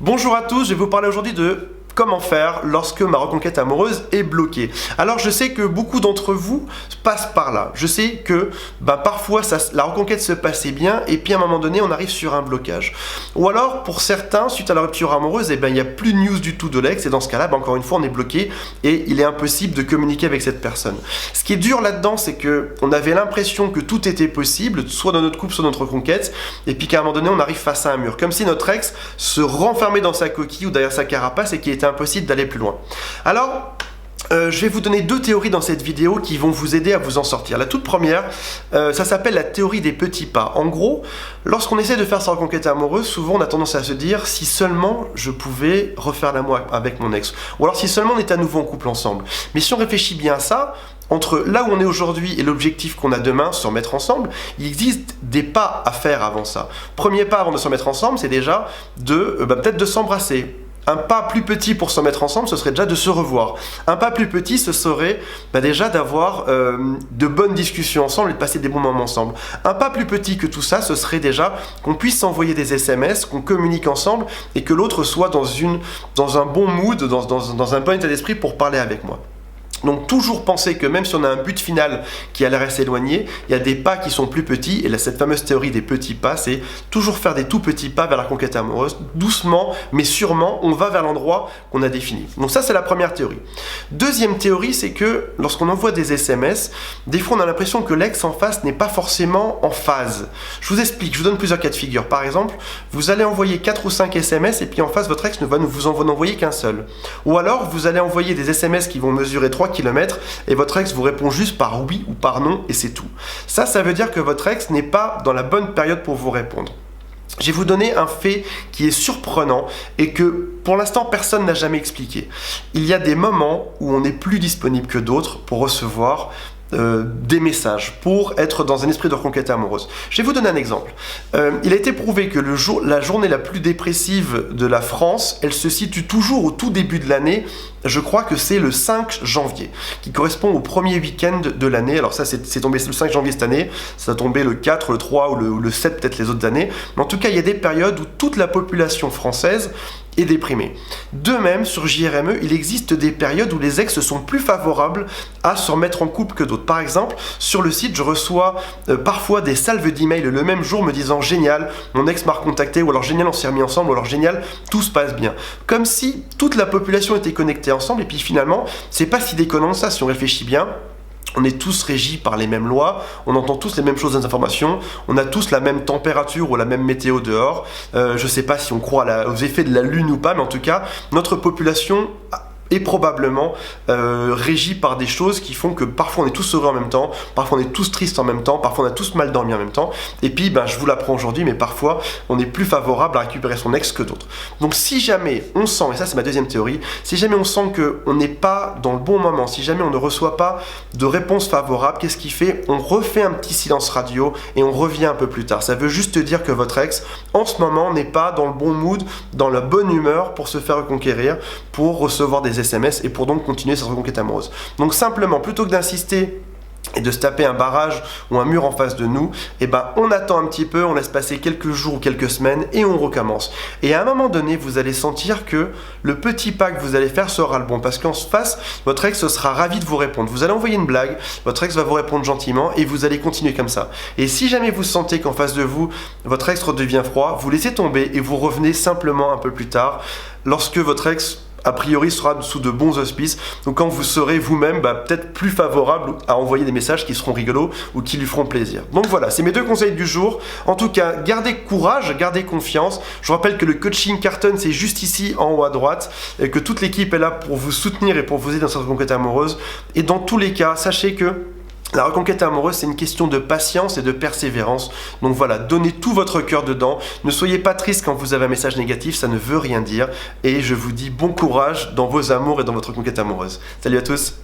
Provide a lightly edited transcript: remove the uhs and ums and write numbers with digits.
Bonjour à tous, je vais vous parler aujourd'hui de comment faire lorsque ma reconquête amoureuse est bloquée. Alors je sais que beaucoup d'entre vous passent par là. Je sais que parfois la reconquête se passait bien et puis à un moment donné on arrive sur un blocage. Ou alors pour certains, suite à la rupture amoureuse, il n'y a plus de news du tout de l'ex et dans ce cas-là, encore une fois on est bloqué et il est impossible de communiquer avec cette personne. Ce qui est dur là-dedans, c'est qu'on avait l'impression que tout était possible, soit dans notre couple, soit dans notre reconquête, et puis qu'à un moment donné on arrive face à un mur. Comme si notre ex se renfermait dans sa coquille ou derrière sa carapace et qu'il était impossible d'aller plus loin. Alors, je vais vous donner deux théories dans cette vidéo qui vont vous aider à vous en sortir. La toute première, ça s'appelle la théorie des petits pas. En gros, lorsqu'on essaie de faire sa reconquête amoureuse, souvent on a tendance à se dire si seulement je pouvais refaire l'amour avec mon ex. Ou alors si seulement on est à nouveau en couple ensemble. Mais si on réfléchit bien à ça, entre là où on est aujourd'hui et l'objectif qu'on a demain, se remettre ensemble, il existe des pas à faire avant ça. Premier pas avant de se remettre ensemble, c'est déjà peut-être de s'embrasser. Un pas plus petit pour se mettre ensemble, ce serait déjà de se revoir. Un pas plus petit, ce serait déjà d'avoir de bonnes discussions ensemble et de passer des bons moments ensemble. Un pas plus petit que tout ça, ce serait déjà qu'on puisse s'envoyer des SMS, qu'on communique ensemble et que l'autre soit dans un bon mood, dans un bon état d'esprit pour parler avec moi. Donc toujours penser que même si on a un but final qui a l'air assez éloigné, il y a des pas qui sont plus petits, et là cette fameuse théorie des petits pas, c'est toujours faire des tout petits pas vers la conquête amoureuse, doucement mais sûrement on va vers l'endroit qu'on a défini. Donc ça c'est la première théorie. Deuxième théorie, c'est que lorsqu'on envoie des SMS, des fois on a l'impression que l'ex en face n'est pas forcément en phase. Je vous explique, je vous donne plusieurs cas de figure. Par exemple, vous allez envoyer 4 ou 5 SMS et puis en face votre ex ne va vous en envoyer qu'un seul. Ou alors vous allez envoyer des SMS qui vont mesurer 3 km et votre ex vous répond juste par oui ou par non et c'est tout. Ça veut dire que votre ex n'est pas dans la bonne période pour vous répondre. Je vais vous donner un fait qui est surprenant et que pour l'instant personne n'a jamais expliqué. Il y a des moments où on est plus disponible que d'autres pour recevoir des messages, pour être dans un esprit de reconquête amoureuse. Je vais vous donner un exemple. Il a été prouvé que la journée la plus dépressive de la France, elle se situe toujours au tout début de l'année. Je crois que c'est le 5 janvier, qui correspond au premier week-end de l'année. Alors ça, c'est tombé le 5 janvier cette année, ça a tombé le 4, le 3 ou le 7 peut-être les autres années. Mais en tout cas, il y a des périodes où toute la population française est déprimée. De même, sur JRME, il existe des périodes où les ex sont plus favorables à se remettre en couple que d'autres. Par exemple, sur le site, je reçois parfois des salves d'emails le même jour me disant « Génial, mon ex m'a recontacté » ou alors « Génial, on s'est remis ensemble » ou alors « Génial, tout se passe bien ». Comme si toute la population était connectée ensemble et puis finalement, c'est pas si déconnant ça si on réfléchit bien. On est tous régis par les mêmes lois, on entend tous les mêmes choses dans les informations, on a tous la même température ou la même météo dehors. Je sais pas si on croit aux effets de la lune ou pas, mais en tout cas, notre population est probablement régie par des choses qui font que parfois on est tous heureux en même temps, parfois on est tous tristes en même temps, parfois on a tous mal dormi en même temps, et puis je vous l'apprends aujourd'hui, mais parfois on est plus favorable à récupérer son ex que d'autres. Donc si jamais on sent, et ça c'est ma deuxième théorie, si jamais on sent qu'on n'est pas dans le bon moment, si jamais on ne reçoit pas de réponse favorable, qu'est-ce qu'il fait? On refait un petit silence radio et on revient un peu plus tard. Ça veut juste dire que votre ex, en ce moment, n'est pas dans le bon mood, dans la bonne humeur pour se faire reconquérir, pour recevoir des SMS et pour donc continuer sa reconquête amoureuse. Donc simplement, plutôt que d'insister et de se taper un barrage ou un mur en face de nous, on attend un petit peu, on laisse passer quelques jours ou quelques semaines et on recommence. Et à un moment donné, vous allez sentir que le petit pas que vous allez faire sera le bon, parce qu'en face, votre ex sera ravi de vous répondre. Vous allez envoyer une blague, votre ex va vous répondre gentiment et vous allez continuer comme ça. Et si jamais vous sentez qu'en face de vous, votre ex redevient froid, vous laissez tomber et vous revenez simplement un peu plus tard, lorsque votre ex a priori sera sous de bons auspices, donc quand vous serez vous-même peut-être plus favorable à envoyer des messages qui seront rigolos ou qui lui feront plaisir. Donc voilà, c'est mes deux conseils du jour. En tout cas, gardez courage, gardez confiance. Je vous rappelle que le coaching Carton, c'est juste ici en haut à droite, et que toute l'équipe est là pour vous soutenir et pour vous aider dans cette reconquête amoureuse. Et dans tous les cas, sachez que la reconquête amoureuse, c'est une question de patience et de persévérance. Donc voilà, donnez tout votre cœur dedans. Ne soyez pas triste quand vous avez un message négatif, ça ne veut rien dire. Et je vous dis bon courage dans vos amours et dans votre reconquête amoureuse. Salut à tous!